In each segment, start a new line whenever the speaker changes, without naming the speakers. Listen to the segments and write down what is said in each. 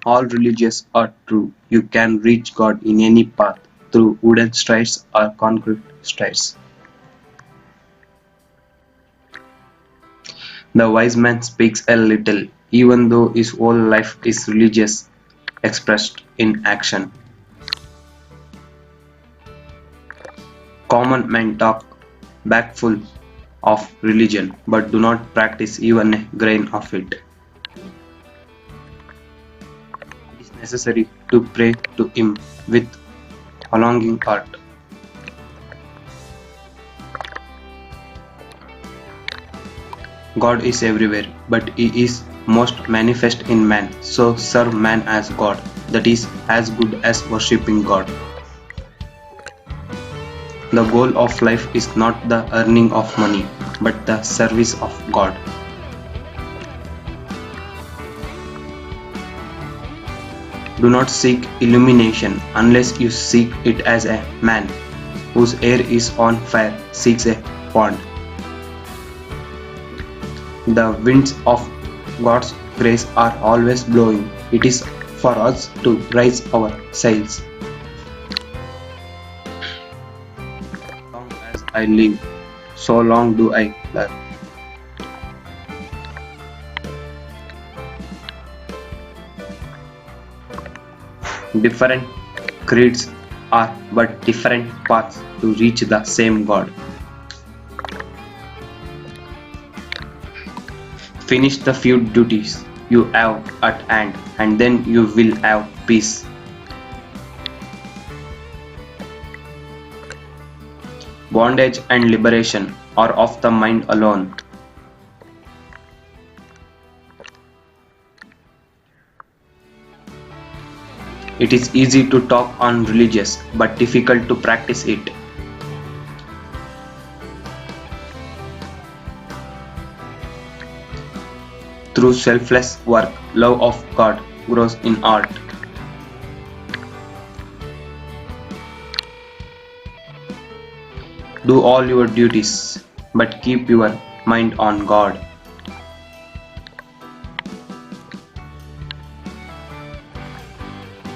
All religions are true. You can reach God in any path, through wooden stairs or concrete stairs. The wise man speaks a little, even though his whole life is religious, expressed in action. Common men talk backful of religion, but do not practice even a grain of it. It is necessary to pray to Him with a longing heart. God is everywhere, but He is most manifest in man. So serve man as God. That is as good as worshipping God. The goal of life is not the earning of money, but the service of God. Do not seek illumination unless you seek it as a man whose hair is on fire seeks a pond. The winds of God's grace are always blowing. It is for us to raise our sails. As long as I live, so long do I learn. Different creeds are but different paths to reach the same God. Finish the few duties you have at hand, and then you will have peace. Bondage and liberation are of the mind alone. It is easy to talk on religious, but difficult to practice it. Through selfless work, love of God grows in heart. Do all your duties, but keep your mind on God.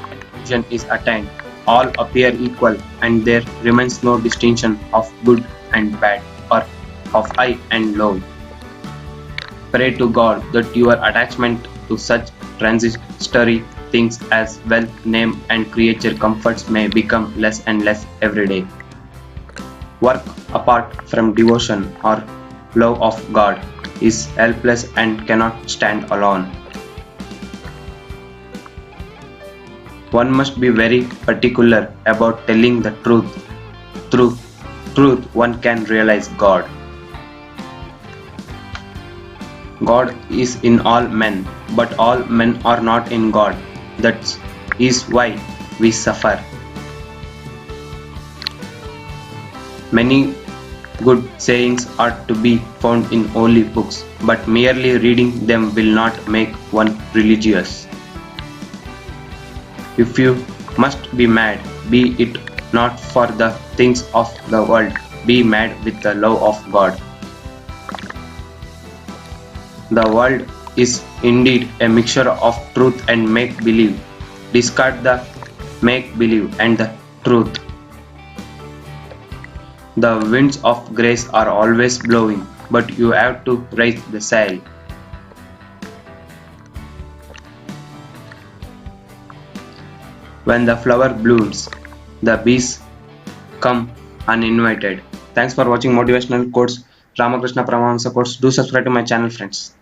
When vision is attained, all appear equal, and there remains no distinction of good and bad, or of high and low. Pray to God that your attachment to such transitory things as wealth, name, and creature comforts may become less and less every day. Work apart from devotion or love of God is helpless and cannot stand alone. One must be very particular about telling the truth. Through truth, one can realize God. God is in all men, but all men are not in God. That is why we suffer. Many good sayings are to be found in holy books, but merely reading them will not make one religious. If you must be mad, be it not for the things of the world, be mad with the love of God. The world is indeed a mixture of truth and make-believe. Discard the make-believe and the truth. The winds of grace are always blowing, but you have to raise the sail. When the flower blooms, the bees come uninvited. Thanks for watching Motivational Quotes, Ramakrishna Paramahamsa Quotes. Do subscribe to my channel, friends.